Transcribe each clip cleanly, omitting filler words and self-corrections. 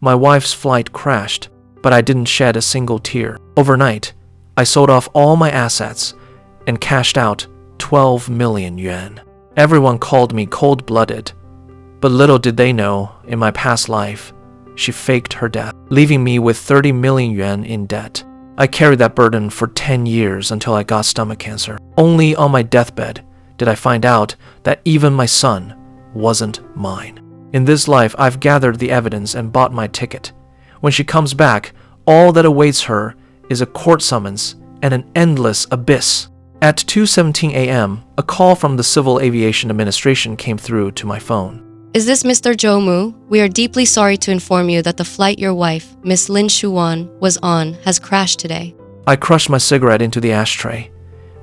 My wife's flight crashed, but I didn't shed a single tear. Overnight, I sold off all my assets and cashed out 12 million yuan. Everyone called me cold-blooded, but little did they know, in my past life, she faked her death, leaving me with 30 million yuan in debt. I carried that burden for 10 years until I got stomach cancer. Only on my deathbed did I find out that even my son wasn't mine. In this life, I've gathered the evidence and bought my ticket. When she comes back, all that awaits her is a court summons and an endless abyss. At 2:17 a.m., a call from the Civil Aviation Administration came through to my phone. Is this Mr. Zhou Mu? We are deeply sorry to inform you that the flight your wife, Miss Lin Shuwan, was on has crashed today. I crushed my cigarette into the ashtray.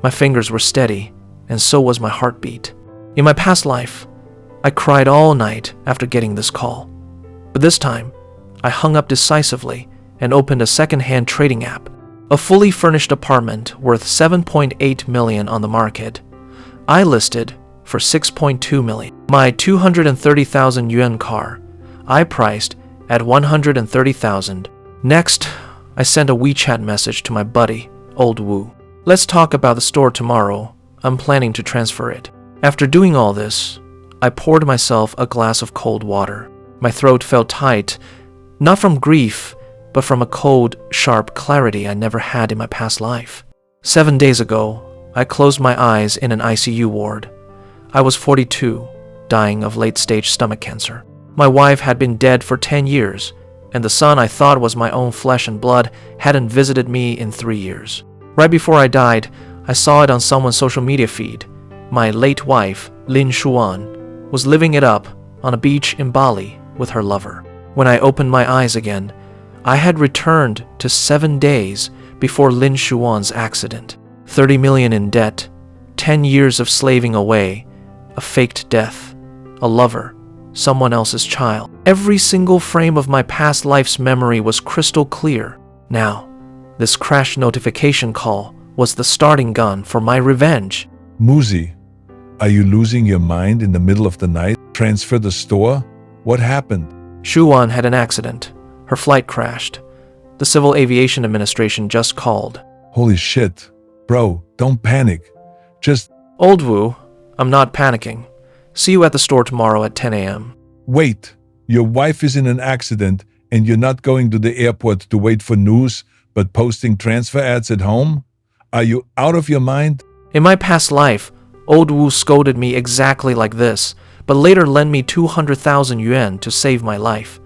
My fingers were steady, and so was my heartbeat. In my past life, I cried all night after getting this call. But this time, I hung up decisively and opened a second-hand trading app. A fully furnished apartment worth 7.8 million on the market. I listed for 6.2 million. My 230,000 yuan car, I priced at 130,000. Next, I sent a WeChat message to my buddy, Old Wu. Let's talk about the store tomorrow. I'm planning to transfer it. After doing all this, I poured myself a glass of cold water. My throat felt tight, not from grief, but from a cold, sharp clarity I never had in my past life. 7 days ago, I closed my eyes in an ICU ward. I was 42, dying of late-stage stomach cancer. My wife had been dead for 10 years, and the son I thought was my own flesh and blood hadn't visited me in 3 years. Right before I died, I saw it on someone's social media feed. My late wife, Lin Shuwan, was living it up on a beach in Bali with her lover. When I opened my eyes again, I had returned to 7 days before Lin Shuwan's accident. 30 million in debt, 10 years of slaving away, a faked death, a lover, someone else's child. Every single frame of my past life's memory was crystal clear. Now, this crash notification call was the starting gun for my revenge. Muzi, are you losing your mind in the middle of the night? Transfer the store? What happened? Shuwan had an accident. Her flight crashed. The Civil Aviation Administration just called. Holy shit. Bro, don't panic. Just... Old Wu, I'm not panicking. See you at the store tomorrow at 10 a.m. Wait, your wife is in an accident and you're not going to the airport to wait for news, but posting transfer ads at home? Are you out of your mind? In my past life, Old Wu scolded me exactly like this, but later lent me 200,000 yuan to save my life.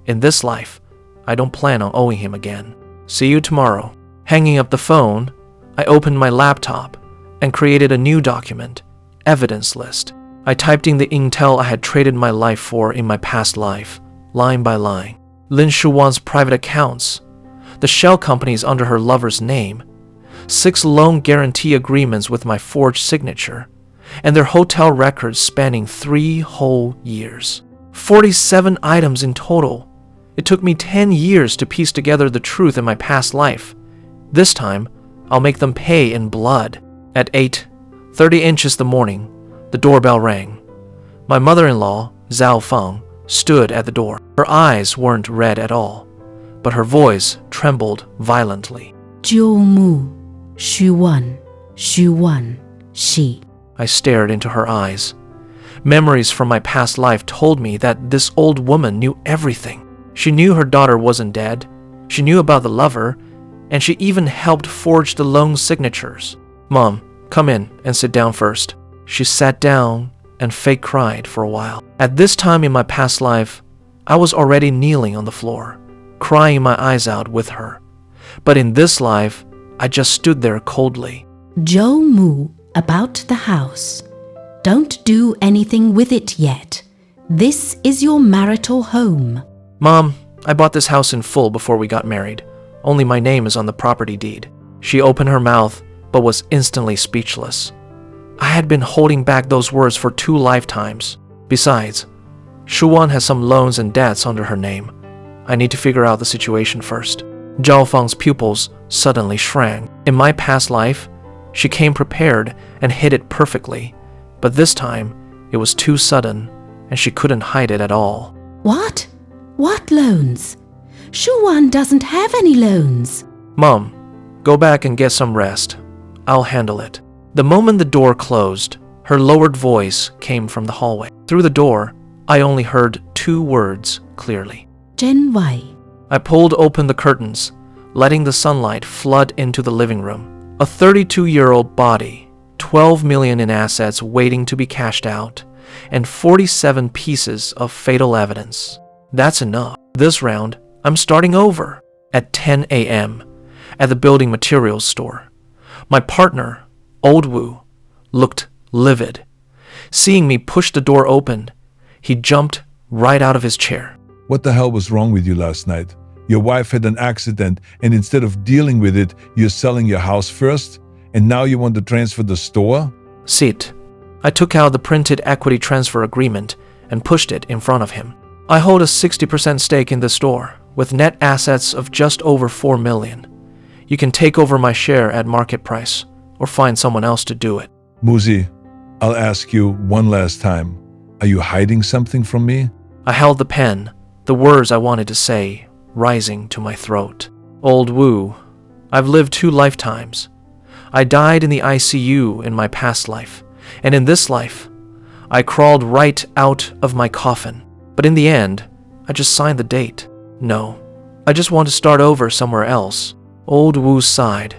In this life, I don't plan on owing him again. See you tomorrow. Hanging up the phone, I opened my laptop and created a new document, evidence list. I typed in the intel I had traded my life for in my past life, line by line. Lin Shuwan's private accounts, the shell companies under her lover's name, 6 loan guarantee agreements with my forged signature, and their hotel records spanning 3 whole years. 47 items in total. It took me 10 years to piece together the truth in my past life. This time, I'll make them pay in blood. At 8:30 inches the morning, the doorbell rang. My mother-in-law, Zhao Feng, stood at the door. Her eyes weren't red at all, but her voice trembled violently. Zhou Mu, Shuwan, she. I stared into her eyes. Memories from my past life told me that this old woman knew everything. She knew her daughter wasn't dead. She knew about the lover, and she even helped forge the loan signatures. Mom, come in and sit down first. She sat down and fake cried for a while. At this time in my past life, I was already kneeling on the floor, crying my eyes out with her. But in this life, I just stood there coldly. Zhou Mu, about the house. Don't do anything with it yet. This is your marital home. Mom, I bought this house in full before we got married. Only my name is on the property deed. She opened her mouth, but was instantly speechless. I had been holding back those words for 2 lifetimes. Besides, Shuwan has some loans and debts under her name. I need to figure out the situation first. Zhao Feng's pupils suddenly shrank. In my past life, she came prepared and hid it perfectly. But this time, it was too sudden, and she couldn't hide it at all. What? What loans? Shuwan doesn't have any loans. Mom, go back and get some rest. I'll handle it. The moment the door closed, her lowered voice came from the hallway. Through the door, I only heard 2 words clearly. Jen Wei. I pulled open the curtains, letting the sunlight flood into the living room. A 32-year-old body, 12 million in assets waiting to be cashed out, and 47 pieces of fatal evidence. That's enough. This round, I'm starting over. At 10 a.m., at the building materials store, my partner, Old Wu, looked livid. Seeing me push the door open, he jumped right out of his chair. What the hell was wrong with you last night? Your wife had an accident, and instead of dealing with it, you're selling your house first, and now you want to transfer the store? Sit. I took out the printed equity transfer agreement and pushed it in front of him. I hold a 60% stake in the store, with net assets of just over 4 million. You can take over my share at market price, or find someone else to do it. Muzi, I'll ask you one last time. Are you hiding something from me? I held the pen, the words I wanted to say rising to my throat. Old Wu, I've lived 2 lifetimes. I died in the ICU in my past life, and in this life, I crawled right out of my coffin. But in the end, I just signed the date. No, I just want to start over somewhere else. Old Wu sighed,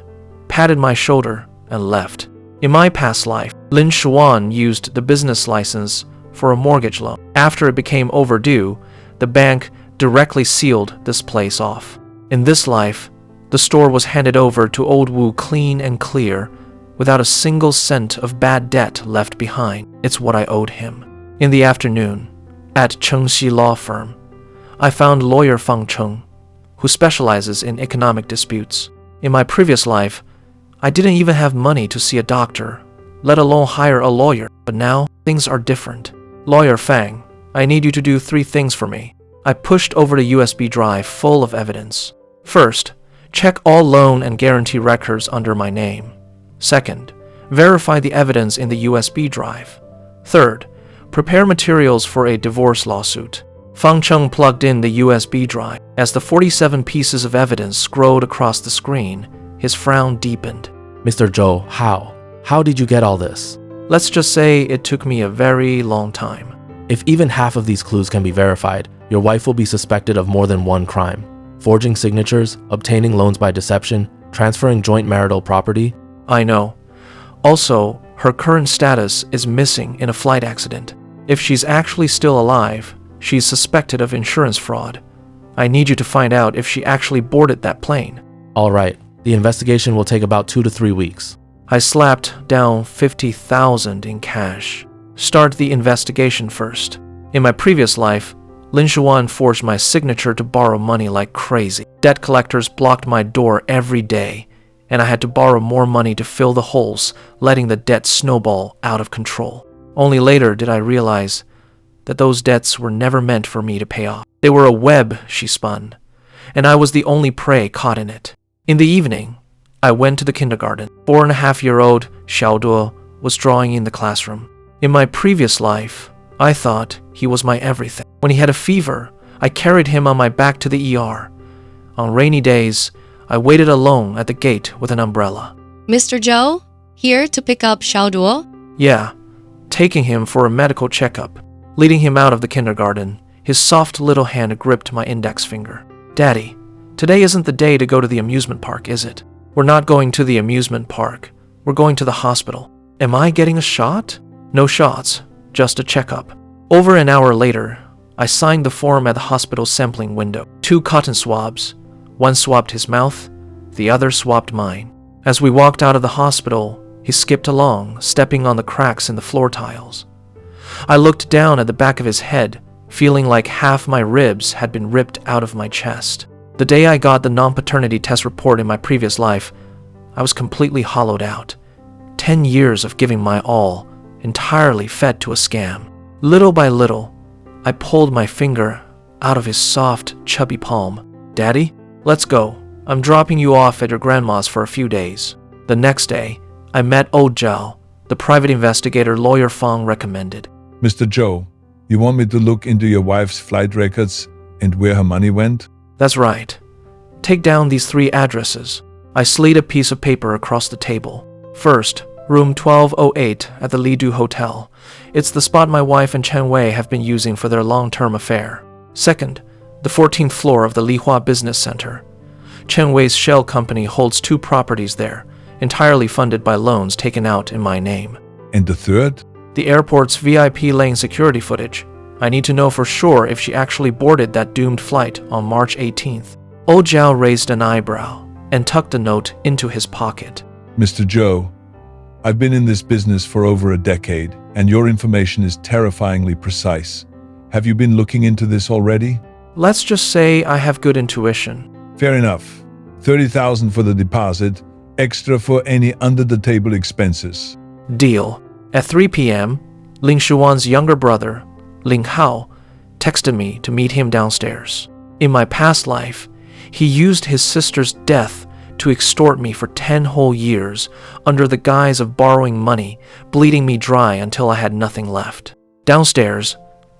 patted my shoulder, and left. In my past life, Lin Shuan used the business license for a mortgage loan. After it became overdue, the bank directly sealed this place off. In this life, the store was handed over to Old Wu clean and clear, without a single cent of bad debt left behind. It's what I owed him. In the afternoon, at Chengxi Law Firm, I found lawyer Fang Cheng, who specializes in economic disputes. In my previous life, I didn't even have money to see a doctor, let alone hire a lawyer. But now, things are different. Lawyer Fang, I need you to do 3 things for me. I pushed over the USB drive full of evidence. First, check all loan and guarantee records under my name. Second, verify the evidence in the USB drive. Third, prepare materials for a divorce lawsuit. Fang Cheng plugged in the USB drive. As the 47 pieces of evidence scrolled across the screen, his frown deepened. Mr. Zhou, how? How did you get all this? Let's just say it took me a very long time. If even half of these clues can be verified, your wife will be suspected of more than 1 crime. Forging signatures, obtaining loans by deception, transferring joint marital property. I know. Also, her current status is missing in a flight accident. If she's actually still alive, she's suspected of insurance fraud. I need you to find out if she actually boarded that plane. All right, the investigation will take about 2 to 3 weeks. I slapped down 50,000 in cash. Start the investigation first. In my previous life, Lin Shuan forged my signature to borrow money like crazy. Debt collectors blocked my door every day, and I had to borrow more money to fill the holes, letting the debt snowball out of control. Only later did I realize that those debts were never meant for me to pay off. They were a web she spun, and I was the only prey caught in it. In the evening, I went to the kindergarten. 4.5-year-old Xiaoduo was drawing in the classroom. In my previous life, I thought he was my everything. When he had a fever, I carried him on my back to the ER. On rainy days, I waited alone at the gate with an umbrella. Mr. Zhou, here to pick up Xiaoduo? Yeah, taking him for a medical checkup. Leading him out of the kindergarten, his soft little hand gripped my index finger. Daddy, today isn't the day to go to the amusement park, is it? We're not going to the amusement park. We're going to the hospital. Am I getting a shot? No shots, just a checkup. Over an hour later, I signed the form at the hospital sampling window. 2 cotton swabs. One swabbed his mouth, the other swabbed mine. As we walked out of the hospital, he skipped along, stepping on the cracks in the floor tiles. I looked down at the back of his head, feeling like half my ribs had been ripped out of my chest. The day I got the non-paternity test report in my previous life, I was completely hollowed out. 10 years of giving my all, entirely fed to a scam. Little by little, I pulled my finger out of his soft, chubby palm. Daddy, let's go. I'm dropping you off at your grandma's for a few days. The next day, I met Old Zhao, the private investigator lawyer Fang recommended. Mr. Zhou, you want me to look into your wife's flight records and where her money went? That's right. Take down these 3 addresses. I slid a piece of paper across the table. First, room 1208 at the Lidu Hotel. It's the spot my wife and Chen Wei have been using for their long-term affair. Second, the 14th floor of the Lihua Business Center. Chen Wei's shell company holds 2 properties there, entirely funded by loans taken out in my name. And the third? The airport's VIP lane security footage. I need to know for sure if she actually boarded that doomed flight on March 18th. Old Zhao raised an eyebrow and tucked a note into his pocket. Mr. Zhou, I've been in this business for over a decade, and your information is terrifyingly precise. Have you been looking into this already? Let's just say I have good intuition. Fair enough. 30,000 for the deposit, extra for any under-the-table expenses. Deal. At 3 p.m., Ling Shuan's younger brother, Ling Hao, texted me to meet him downstairs. In my past life, he used his sister's death to extort me for 10 whole years under the guise of borrowing money, bleeding me dry until I had nothing left. Downstairs,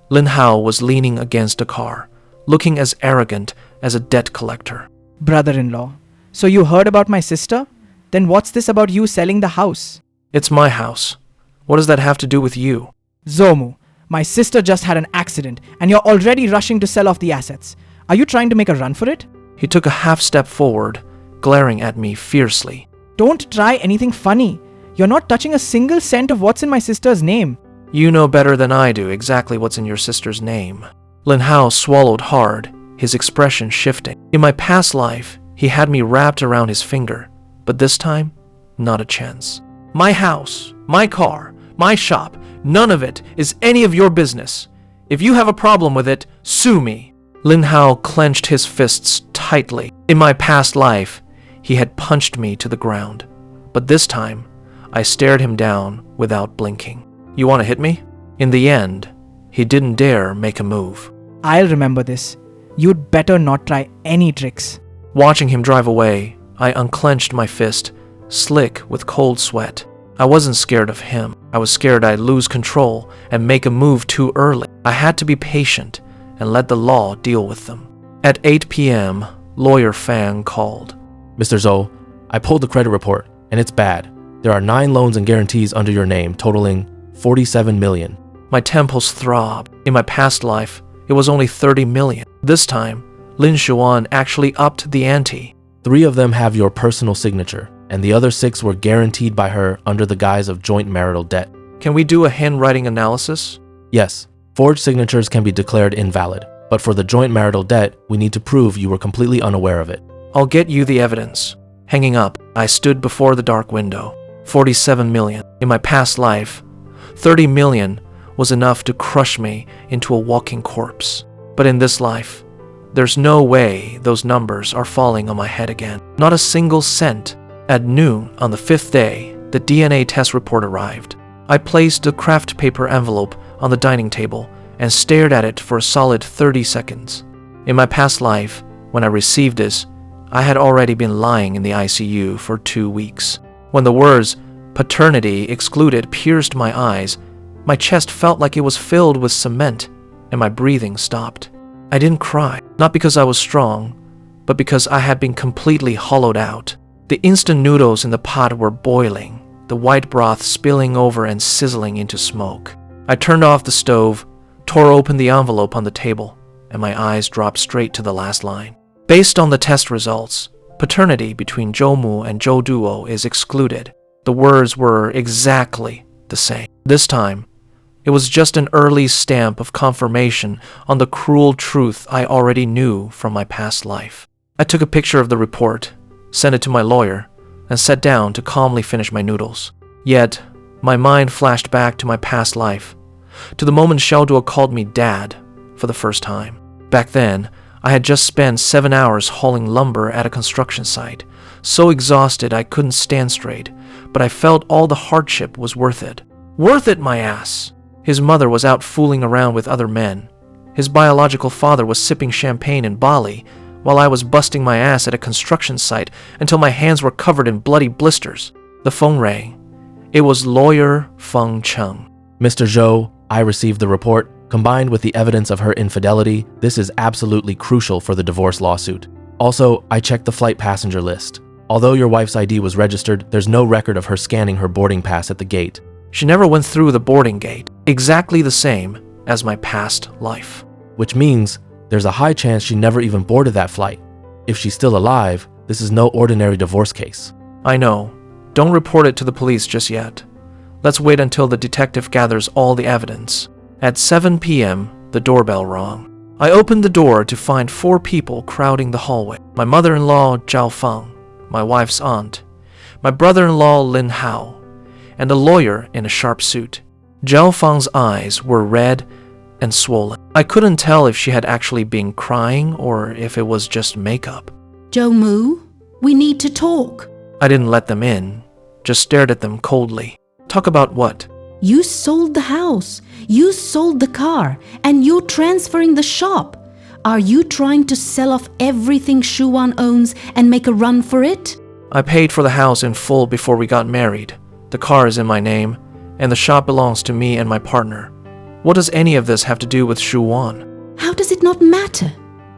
Lin Hao was leaning against a car, looking as arrogant as a debt collector. Brother-in-law, so you heard about my sister? Then what's this about you selling the house? It's my house. What does that have to do with you? Zhou Mu, my sister just had an accident and you're already rushing to sell off the assets. Are you trying to make a run for it? He took a half step forward, glaring at me fiercely. Don't try anything funny. You're not touching a single cent of what's in my sister's name. You know better than I do exactly what's in your sister's name. Lin Hao swallowed hard, his expression shifting. In my past life, he had me wrapped around his finger, but this time, not a chance. My house, my car, my shop, none of it is any of your business. If you have a problem with it, sue me. Lin Hao clenched his fists tightly. In my past life, he had punched me to the ground, but this time, I stared him down without blinking. You want to hit me? In the end, he didn't dare make a move. I'll remember this. You'd better not try any tricks. Watching him drive away, I unclenched my fist, slick with cold sweat. I wasn't scared of him. I was scared I'd lose control and make a move too early. I had to be patient and let the law deal with them. At 8 p.m., Lawyer Fang called. Mr. Zhou, I pulled the credit report, and it's bad. There are 9 loans and guarantees under your name, totaling 47 million. My temples throbbed. In my past life, it was only 30 million. This time, Lin Shuan actually upped the ante. 3 of them have your personal signature, and the other 6 were guaranteed by her under the guise of joint marital debt. Can we do a handwriting analysis? Yes, forged signatures can be declared invalid, but for the joint marital debt, we need to prove you were completely unaware of it. I'll get you the evidence. Hanging up, I stood before the dark window. 47 million. In my past life, 30 million was enough to crush me into a walking corpse. But in this life, there's no way those numbers are falling on my head again. Not a single cent. At noon on the 5th day, the DNA test report arrived. I placed a craft paper envelope on the dining table and stared at it for a solid 30 seconds. In my past life, when I received this, I had already been lying in the ICU for 2 weeks. When the words paternity excluded pierced my eyes, my chest felt like it was filled with cement and my breathing stopped. I didn't cry, not because I was strong, but because I had been completely hollowed out. The instant noodles in the pot were boiling, the white broth spilling over and sizzling into smoke. I turned off the stove, tore open the envelope on the table, and my eyes dropped straight to the last line. Based on the test results, paternity between Zhou Mu and Zhou Duo is excluded. The words were exactly the same. This time, it was just an early stamp of confirmation on the cruel truth I already knew from my past life. I took a picture of the report, sent it to my lawyer, and sat down to calmly finish my noodles. Yet, my mind flashed back to my past life, to the moment Xiaoduo called me Dad for the first time. Back then, I had just spent 7 hours hauling lumber at a construction site, so exhausted I couldn't stand straight, but I felt all the hardship was worth it. Worth it, my ass! His mother was out fooling around with other men. His biological father was sipping champagne in Bali, while I was busting my ass at a construction site until my hands were covered in bloody blisters. The phone rang. It was Lawyer Feng Cheng. Mr. Zhou, I received the report, Combined with the evidence of her infidelity, this is absolutely crucial for the divorce lawsuit. Also, I checked the flight passenger list. Although your wife's ID was registered, there's no record of her scanning her boarding pass at the gate. She never went through the boarding gate, exactly the same as my past life. Which means there's a high chance she never even boarded that flight. If she's still alive, this is no ordinary divorce case. I know. Don't report it to the police just yet. Let's wait until the detective gathers all the evidence. At 7 p.m., the doorbell rang. I opened the door to find 4 people crowding the hallway. My mother-in-law, Zhao Fang, my wife's aunt, my brother-in-law, Lin Hao, and a lawyer in a sharp suit. Zhao Fang's eyes were red and swollen. I couldn't tell if she had actually been crying or if it was just makeup. Zhou Mu, we need to talk. I didn't let them in, just stared at them coldly. Talk about what? You sold the house, you sold the car, and you're transferring the shop. Are you trying to sell off everything Shuwan owns and make a run for it? I paid for the house in full before we got married. The car is in my name, and the shop belongs to me and my partner. What does any of this have to do with Shuwan? How does it not matter?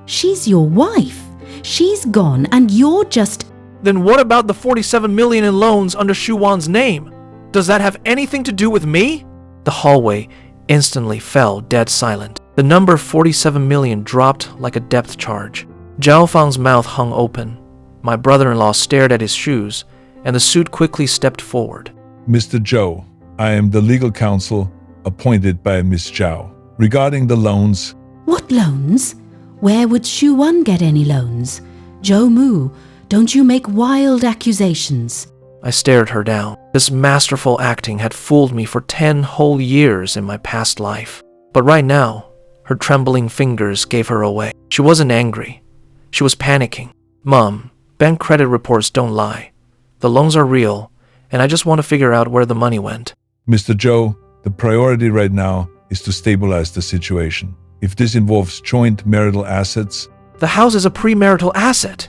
She's your wife. She's gone and you're just... Then what about the 47 million in loans under Shuwan's name? Does that have anything to do with me? The hallway instantly fell dead silent. The number 47 million dropped like a depth charge. Zhao Fang's mouth hung open. My brother-in-law stared at his shoes, and the suit quickly stepped forward. Mr. Zhou, I am the legal counsel appointed by Miss Zhao. Regarding the loans... What loans? Where would Shuwan get any loans? Zhou Mu, don't you make wild accusations. I stared her down. This masterful acting had fooled me for 10 whole years in my past life. But right now, her trembling fingers gave her away. She wasn't angry. She was panicking. Mom, bank credit reports don't lie. The loans are real, and I just want to figure out where the money went. Mr. Zhou, the priority right now is to stabilize the situation. If this involves joint marital assets... The house is a premarital asset.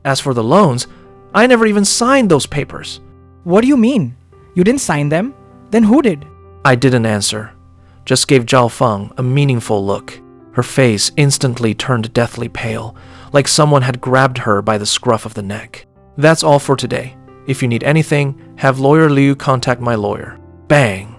As for the loans, I never even signed those papers. What do you mean? You didn't sign them? Then who did? I didn't answer. Just gave Zhao Fang a meaningful look. Her face instantly turned deathly pale, like someone had grabbed her by the scruff of the neck. That's all for today. If you need anything, have lawyer Liu contact my lawyer. Bang!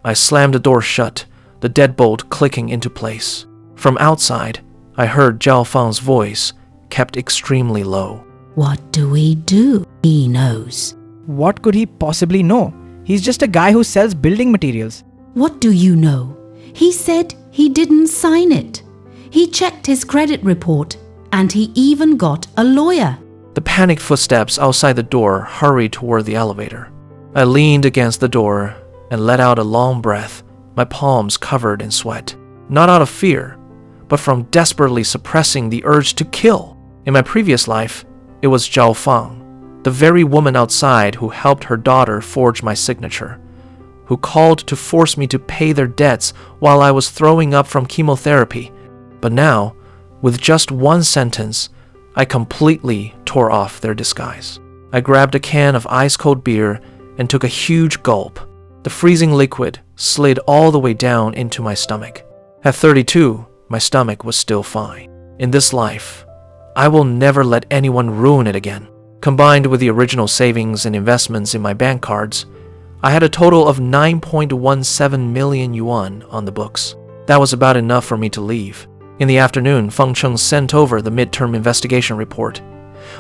I slammed the door shut, the deadbolt clicking into place. From outside, I heard Zhao Fang's voice, kept extremely low. What do we do? He knows. What could he possibly know? He's just a guy who sells building materials. What do you know? He said he didn't sign it. He checked his credit report, and he even got a lawyer. The panicked footsteps outside the door hurried toward the elevator. I leaned against the door and let out a long breath, my palms covered in sweat. Not out of fear, but from desperately suppressing the urge to kill. In my previous life, it was Zhao Fang, the very woman outside who helped her daughter forge my signature, who called to force me to pay their debts while I was throwing up from chemotherapy. But now, with just one sentence, I completely tore off their disguise. I grabbed a can of ice-cold beer and took a huge gulp. The freezing liquid slid all the way down into my stomach. At 32, my stomach was still fine. In this life, I will never let anyone ruin it again. Combined with the original savings and investments in my bank cards, I had a total of 9.17 million yuan on the books. That was about enough for me to leave. In the afternoon, Feng Cheng sent over the midterm investigation report.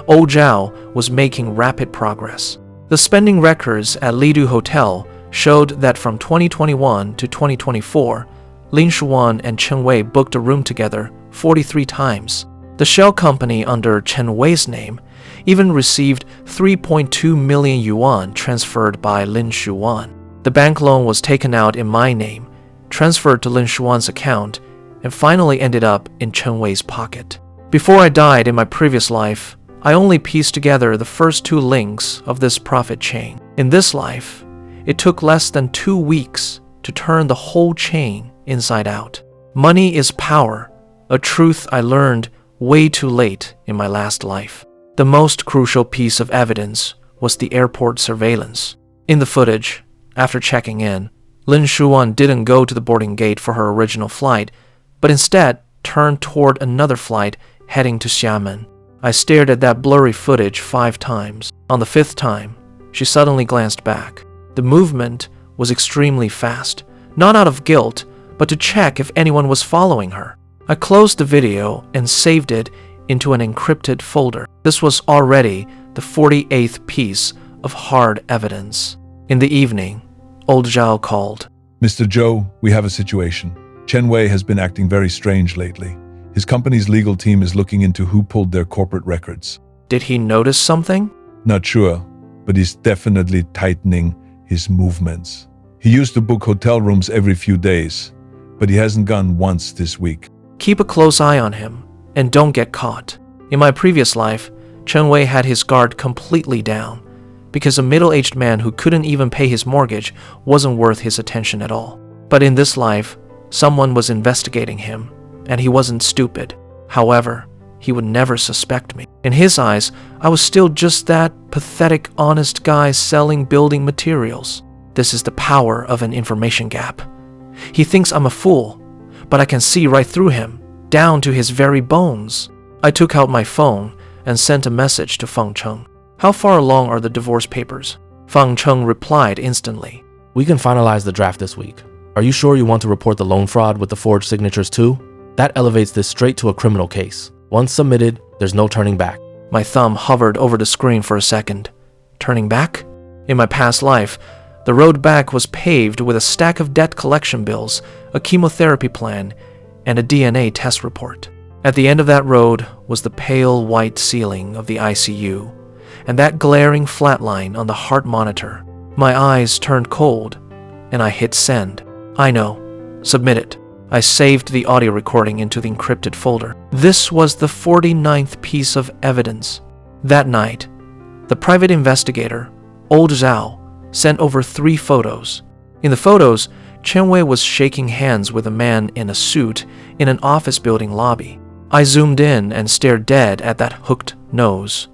Old Zhao was making rapid progress. The spending records at Lidu Hotel showed that from 2021 to 2024, Lin Shuwan and Chen Wei booked a room together 43 times. The shell company under Chen Wei's name even received 3.2 million yuan transferred by Lin Shuwan. The bank loan was taken out in my name, transferred to Lin Shuwan's account, and finally ended up in Chen Wei's pocket. Before I died in my previous life, I only pieced together the first 2 links of this profit chain. In this life, it took less than 2 weeks to turn the whole chain inside out. Money is power, a truth I learned way too late in my last life. The most crucial piece of evidence was the airport surveillance. In the footage, after checking in, Lin Shuwan didn't go to the boarding gate for her original flight, but instead turned toward another flight heading to Xiamen. I stared at that blurry footage 5 times. On the 5th time, she suddenly glanced back. The movement was extremely fast, not out of guilt, but to check if anyone was following her. I closed the video and saved it into an encrypted folder. This was already the 48th piece of hard evidence. In the evening, old Zhao called. Mr. Zhou, we have a situation. Chen Wei has been acting very strange lately. His company's legal team is looking into who pulled their corporate records. Did he notice something? Not sure, but he's definitely tightening his movements. He used to book hotel rooms every few days, but he hasn't gone once this week. Keep a close eye on him, and don't get caught. In my previous life, Chen Wei had his guard completely down, because a middle-aged man who couldn't even pay his mortgage wasn't worth his attention at all. But in this life, someone was investigating him, and he wasn't stupid. However, he would never suspect me. In his eyes, I was still just that pathetic, honest guy selling building materials. This is the power of an information gap. He thinks I'm a fool, but I can see right through him, down to his very bones. I took out my phone and sent a message to Fang Cheng. How far along are the divorce papers? Fang Cheng replied instantly. We can finalize the draft this week. Are you sure you want to report the loan fraud with the forged signatures too? That elevates this straight to a criminal case. Once submitted, there's no turning back. My thumb hovered over the screen for a second. Turning back? In my past life, the road back was paved with a stack of debt collection bills, a chemotherapy plan, and a DNA test report. At the end of that road was the pale white ceiling of the ICU, and that glaring flat line on the heart monitor. My eyes turned cold, and I hit send. I know. Submit it. I saved the audio recording into the encrypted folder. This was the 49th piece of evidence. That night, the private investigator, old Zhao, sent over 3 photos. In the photos, Chen Wei was shaking hands with a man in a suit in an office building lobby. I zoomed in and stared dead at that hooked nose.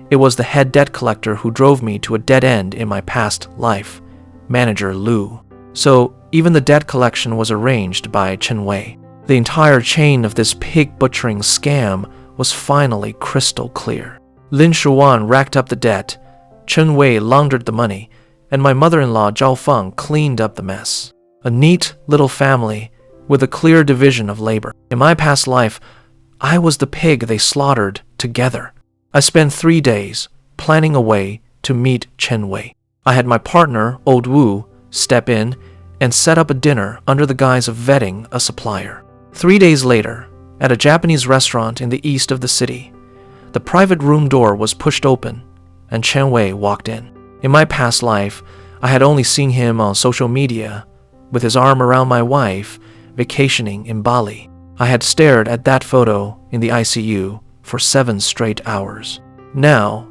It was the head debt collector who drove me to a dead end in my past life, Manager Lu. So even the debt collection was arranged by Chen Wei. The entire chain of this pig butchering scam was finally crystal clear. Lin Shuwan racked up the debt, Chen Wei laundered the money, and my mother-in-law Zhao Feng cleaned up the mess. A neat little family with a clear division of labor. In my past life, I was the pig they slaughtered together. I spent 3 days planning a way to meet Chen Wei. I had my partner, Old Wu, step in and set up a dinner under the guise of vetting a supplier. 3 days later, at a Japanese restaurant in the east of the city, the private room door was pushed open and Chen Wei walked in. In my past life, I had only seen him on social media, with his arm around my wife, vacationing in Bali. I had stared at that photo in the ICU for 7 straight hours. Now,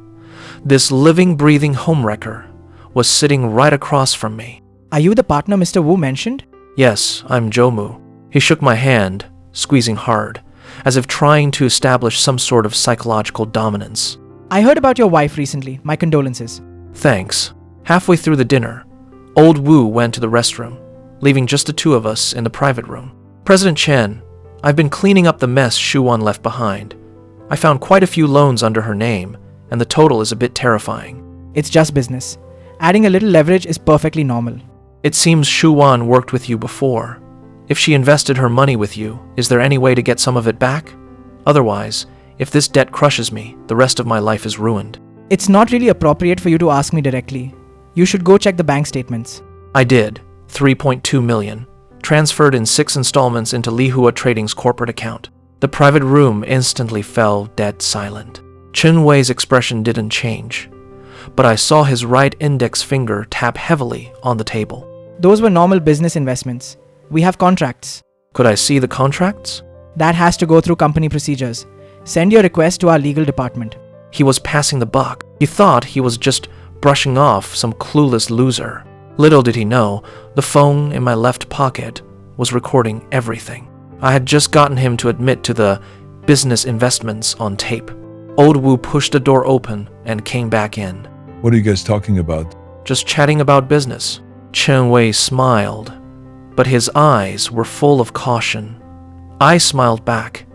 this living, breathing homewrecker was sitting right across from me. Are you the partner Mr. Wu mentioned? Yes, I'm Zhou Mu. He shook my hand, squeezing hard, as if trying to establish some sort of psychological dominance. I heard about your wife recently. My condolences. Thanks. Halfway through the dinner, Old Wu went to the restroom, leaving just the 2 of us in the private room. President Chen, I've been cleaning up the mess Shuwan left behind. I found quite a few loans under her name, and the total is a bit terrifying. It's just business. Adding a little leverage is perfectly normal. It seems Shuwan worked with you before. If she invested her money with you, is there any way to get some of it back? Otherwise, if this debt crushes me, the rest of my life is ruined. It's not really appropriate for you to ask me directly. You should go check the bank statements. I did. 3.2 million. Transferred in 6 installments into Lihua Trading's corporate account. The private room instantly fell dead silent. Chen Wei's expression didn't change, but I saw his right index finger tap heavily on the table. Those were normal business investments. We have contracts. Could I see the contracts? That has to go through company procedures. Send your request to our legal department. He was passing the buck. He thought he was just brushing off some clueless loser. Little did he know, the phone in my left pocket was recording everything. I had just gotten him to admit to the business investments on tape. Old Wu pushed the door open and came back in. What are you guys talking about? Just chatting about business. Chen Wei smiled, but his eyes were full of caution. I smiled back,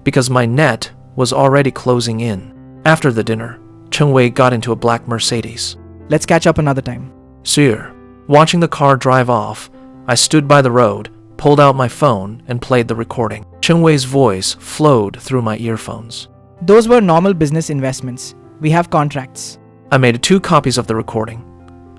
because my net was already closing in. After the dinner, Chen Wei got into a black Mercedes. Let's catch up another time. Sure. Watching the car drive off, I stood by the road, pulled out my phone, and played the recording. Chen Wei's voice flowed through my earphones. Those were normal business investments. We have contracts. I made 2 copies of the recording.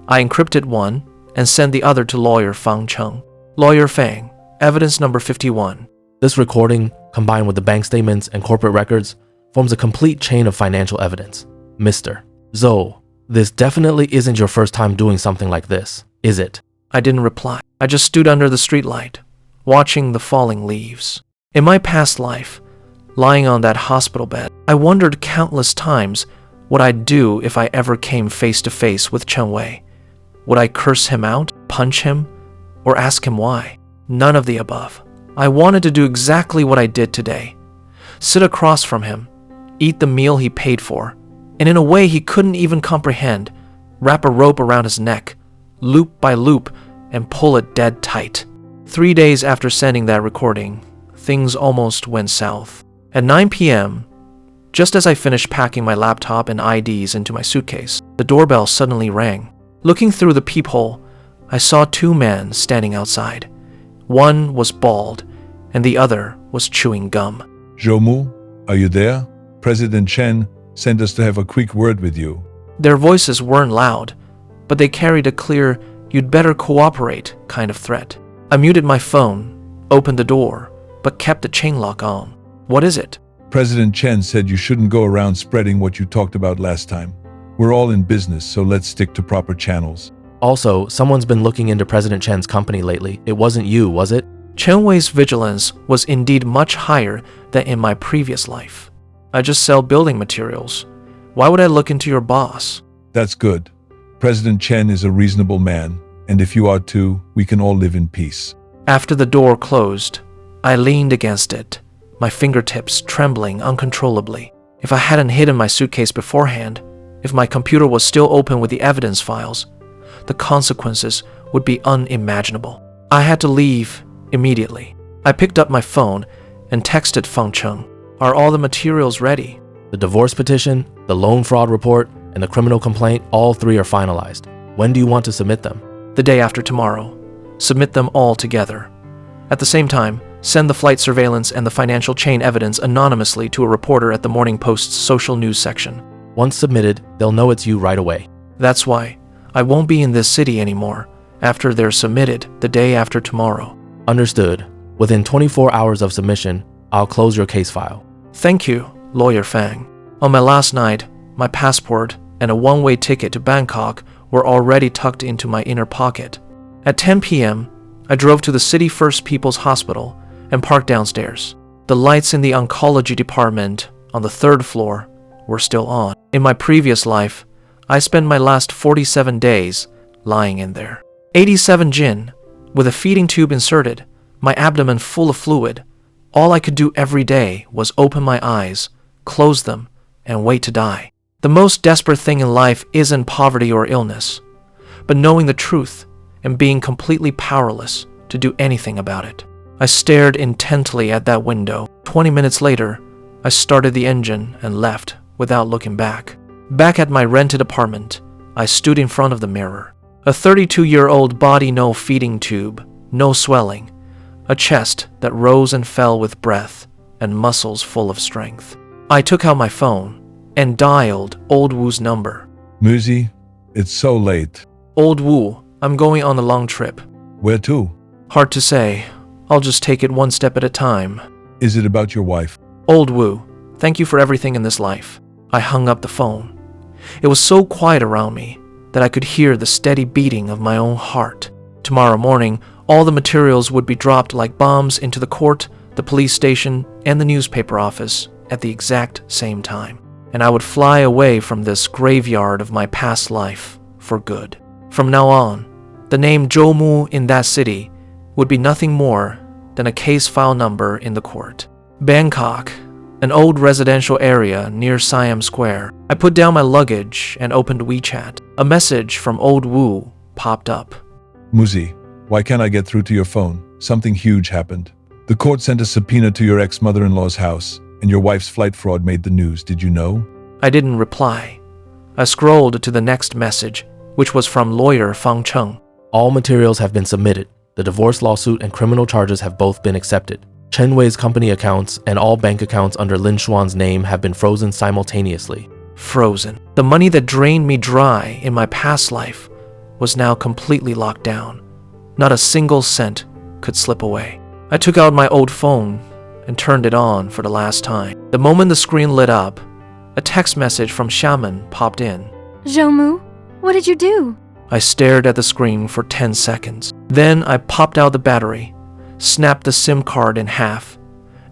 I encrypted one and sent the other to lawyer Fang Cheng. Lawyer Fang, evidence number 51. This recording, combined with the bank statements and corporate records, forms a complete chain of financial evidence. Mr. Zhou, this definitely isn't your first time doing something like this, is it? I didn't reply. I just stood under the streetlight, watching the falling leaves. In my past life, lying on that hospital bed, I wondered countless times what I'd do if I ever came face to face with Chen Wei. Would I curse him out, punch him, or ask him why? None of the above. I wanted to do exactly what I did today. Sit across from him, eat the meal he paid for, and in a way he couldn't even comprehend, wrap a rope around his neck, loop by loop, and pull it dead tight. 3 days after sending that recording, things almost went south. At 9 p.m., just as I finished packing my laptop and IDs into my suitcase, the doorbell suddenly rang. Looking through the peephole, I saw 2 men standing outside. One was bald, and the other was chewing gum. Zhou Mu, are you there? President Chen sent us to have a quick word with you. Their voices weren't loud, but they carried a clear, "you'd better cooperate" kind of threat. I muted my phone, opened the door, but kept the chain lock on. What is it? President Chen said you shouldn't go around spreading what you talked about last time. We're all in business, so let's stick to proper channels. Also, someone's been looking into President Chen's company lately. It wasn't you, was it? Chen Wei's vigilance was indeed much higher than in my previous life. I just sell building materials. Why would I look into your boss? That's good. President Chen is a reasonable man, and if you are too, we can all live in peace. After the door closed, I leaned against it, my fingertips trembling uncontrollably. If I hadn't hidden my suitcase beforehand, if my computer was still open with the evidence files, the consequences would be unimaginable. I had to leave immediately. I picked up my phone and texted Fang Cheng. Are all the materials ready? The divorce petition, the loan fraud report, and the criminal complaint, all 3 are finalized. When do you want to submit them? The day after tomorrow. Submit them all together. At the same time, send the flight surveillance and the financial chain evidence anonymously to a reporter at the Morning Post's social news section. Once submitted, they'll know it's you right away. That's why I won't be in this city anymore after they're submitted the day after tomorrow. Understood. Within 24 hours of submission, I'll close your case file. Thank you, Lawyer Fang. On my last night, my passport and a one-way ticket to Bangkok were already tucked into my inner pocket. At 10 p.m., I drove to the City First People's Hospital and parked downstairs. The lights in the oncology department on the 3rd floor were still on. In my previous life, I spent my last 47 days lying in there. 87 Jin, with a feeding tube inserted, my abdomen full of fluid. All I could do every day was open my eyes, close them, and wait to die. The most desperate thing in life isn't poverty or illness, but knowing the truth and being completely powerless to do anything about it. I stared intently at that window. 20 minutes later, I started the engine and left without looking back. Back at my rented apartment, I stood in front of the mirror. A 32-year-old body, no feeding tube, no swelling, a chest that rose and fell with breath, and muscles full of strength. I took out my phone and dialed Old Wu's number. Muzi, it's so late. Old Wu, I'm going on a long trip. Where to? Hard to say. I'll just take it one step at a time. Is it about your wife? Old Wu, thank you for everything in this life. I hung up the phone. It was so quiet around me that I could hear the steady beating of my own heart. Tomorrow morning, all the materials would be dropped like bombs into the court, the police station, and the newspaper office at the exact same time. And I would fly away from this graveyard of my past life for good. From now on, the name Zhou Mu in that city would be nothing more than a case file number in the court. Bangkok, an old residential area near Siam Square. I put down my luggage and opened WeChat. A message from Old Wu popped up. Muzi, why can't I get through to your phone? Something huge happened. The court sent a subpoena to your ex-mother-in-law's house, and your wife's flight fraud made the news. Did you know? I didn't reply. I scrolled to the next message, which was from lawyer Fang Cheng. All materials have been submitted. The divorce lawsuit and criminal charges have both been accepted. Chen Wei's company accounts and all bank accounts under Lin Xuan's name have been frozen simultaneously. Frozen. The money that drained me dry in my past life was now completely locked down. Not a single cent could slip away. I took out my old phone and turned it on for the last time. The moment the screen lit up, a text message from Xiamen popped in. Zhou Mu, what did you do? I stared at the screen for 10 seconds. Then I popped out the battery, snapped the SIM card in half,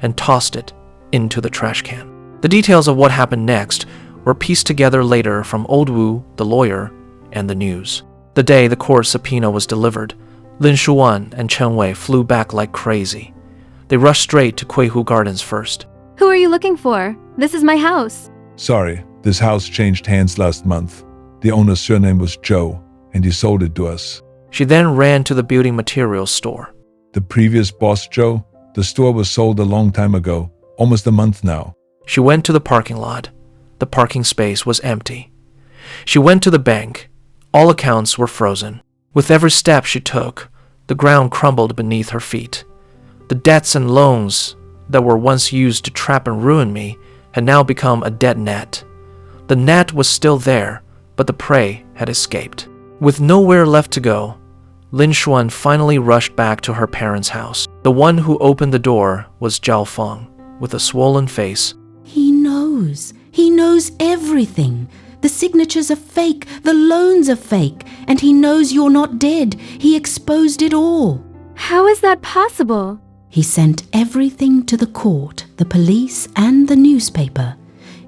and tossed it into the trash can. The details of what happened next were pieced together later from Old Wu, the lawyer, and the news. The day the court subpoena was delivered, Lin Shuan and Chen Wei flew back like crazy. They rushed straight to Kuihu Gardens first. Who are you looking for? This is my house. Sorry, this house changed hands last month. The owner's surname was Zhou, and he sold it to us. She then ran to the building materials store. The previous boss, Zhou, the store was sold a long time ago, almost a month now. She went to the parking lot. The parking space was empty. She went to the bank. All accounts were frozen. With every step she took, the ground crumbled beneath her feet. The debts and loans that were once used to trap and ruin me had now become a dead net. The net was still there, but the prey had escaped. With nowhere left to go, Lin Xuan finally rushed back to her parents' house. The one who opened the door was Zhao Feng, with a swollen face. He knows. He knows everything. The signatures are fake, the loans are fake, and he knows you're not dead. He exposed it all. How is that possible? He sent everything to the court, the police, and the newspaper.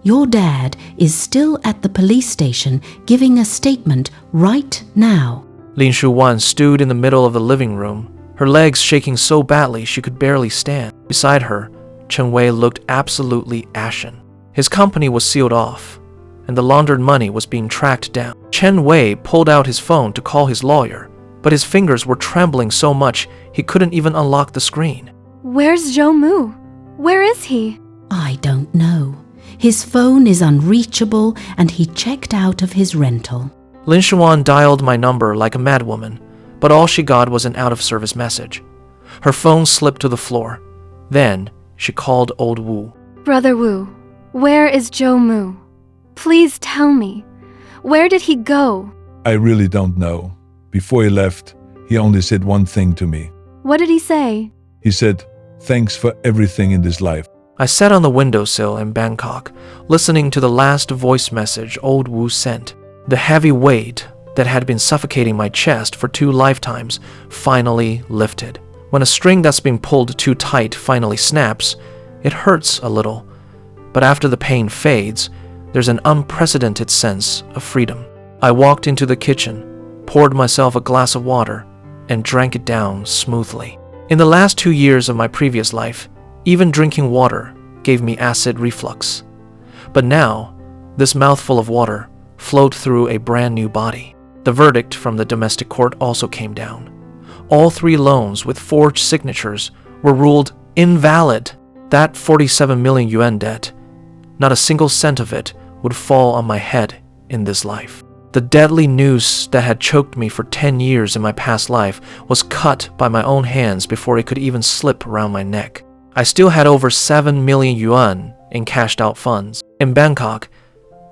Your dad is still at the police station giving a statement right now. Lin Shuwan stood in the middle of the living room, her legs shaking so badly she could barely stand. Beside her, Chen Wei looked absolutely ashen. His company was sealed off, and the laundered money was being tracked down. Chen Wei pulled out his phone to call his lawyer, but his fingers were trembling so much he couldn't even unlock the screen. Where's Zhou Mu? Where is he? I don't know. His phone is unreachable and he checked out of his rental. Lin Shuan dialed my number like a madwoman, but all she got was an out-of-service message. Her phone slipped to the floor. Then she called Old Wu. Brother Wu, where is Zhou Mu? Please tell me. Where did he go? I really don't know. Before he left, he only said one thing to me. What did he say? He said, "Thanks for everything in this life." I sat on the windowsill in Bangkok, listening to the last voice message Old Wu sent. The heavy weight that had been suffocating my chest for 2 lifetimes finally lifted. When a string that's been pulled too tight finally snaps, it hurts a little. But after the pain fades, there's an unprecedented sense of freedom. I walked into the kitchen, poured myself a glass of water, and drank it down smoothly. In the last 2 years of my previous life, even drinking water gave me acid reflux. But now, this mouthful of water flowed through a brand new body. The verdict from the domestic court also came down. All 3 loans with forged signatures were ruled invalid. That 47 million yuan debt, not a single cent of it would fall on my head in this life. The deadly noose that had choked me for 10 years in my past life was cut by my own hands before it could even slip around my neck. I still had over 7 million yuan in cashed out funds. In Bangkok,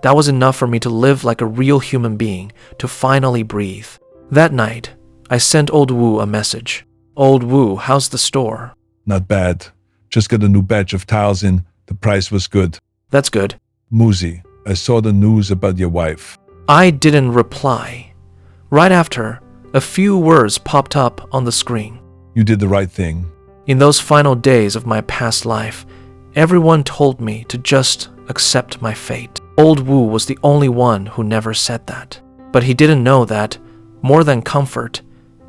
that was enough for me to live like a real human being, to finally breathe. That night, I sent Old Wu a message. Old Wu, how's the store? Not bad. Just got a new batch of tiles in. The price was good. That's good. Muzi, I saw the news about your wife. I didn't reply. Right after, a few words popped up on the screen. You did the right thing. In those final days of my past life, everyone told me to just accept my fate. Old Wu was the only one who never said that. But he didn't know that, more than comfort,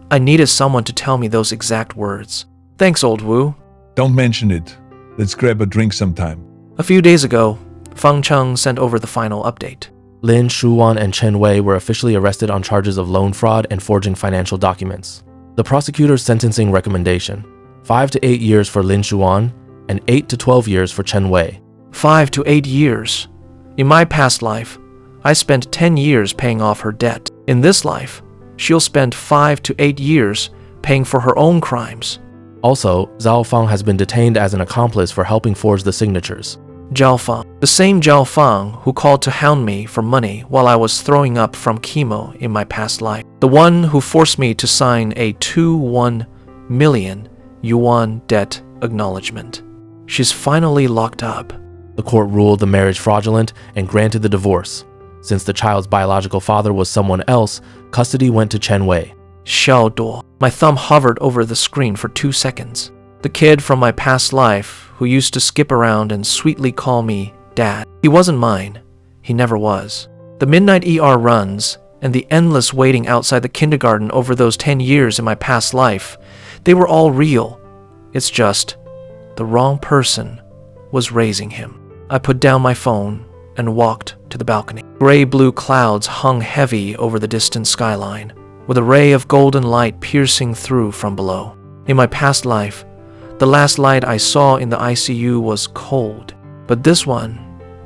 I needed someone to tell me those exact words. Thanks, Old Wu. Don't mention it. Let's grab a drink sometime. A few days ago, Fang Cheng sent over the final update. Lin Shuwan and Chen Wei were officially arrested on charges of loan fraud and forging financial documents. The prosecutor's sentencing recommendation: 5 to 8 years for Lin Shuwan and 8 to 12 years for Chen Wei. 5 to 8 years. In my past life, I spent 10 years paying off her debt. In this life, she'll spend 5 to 8 years paying for her own crimes. Also, Zhao Fang has been detained as an accomplice for helping forge the signatures. Zhao Fang, the same Zhao Fang who called to hound me for money while I was throwing up from chemo in my past life. The one who forced me to sign a 2-1 million yuan debt acknowledgement. She's finally locked up. The court ruled the marriage fraudulent and granted the divorce. Since the child's biological father was someone else, custody went to Chen Wei. Xiao Duo. My thumb hovered over the screen for 2 seconds. The kid from my past life who used to skip around and sweetly call me Dad. He wasn't mine. He never was. The midnight ER runs and the endless waiting outside the kindergarten over those 10 years in my past life, they were all real. It's just the wrong person was raising him. I put down my phone and walked to the balcony. Gray-blue clouds hung heavy over the distant skyline, with a ray of golden light piercing through from below. In my past life, the last light I saw in the ICU was cold, but this one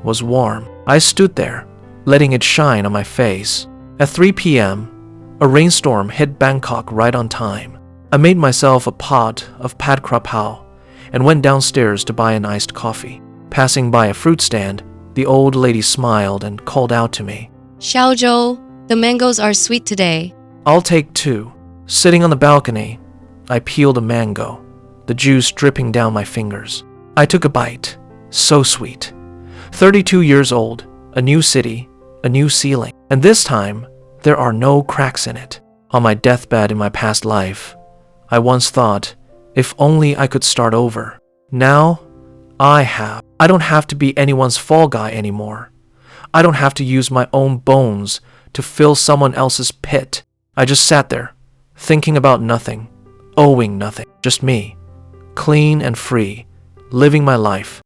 was warm. I stood there, letting it shine on my face. At 3 p.m., a rainstorm hit Bangkok right on time. I made myself a pot of pad kra pao and went downstairs to buy an iced coffee. Passing by a fruit stand, the old lady smiled and called out to me. Xiao Zhou, the mangoes are sweet today. I'll take 2. Sitting on the balcony, I peeled a mango, the juice dripping down my fingers. I took a bite. So sweet. 32 years old, a new city, a new ceiling. And this time, there are no cracks in it. On my deathbed in my past life, I once thought, if only I could start over. Now, I don't have to be anyone's fall guy anymore. I don't have to use my own bones to fill someone else's pit. I just sat there, thinking about nothing, owing nothing, just me, clean and free, living my life.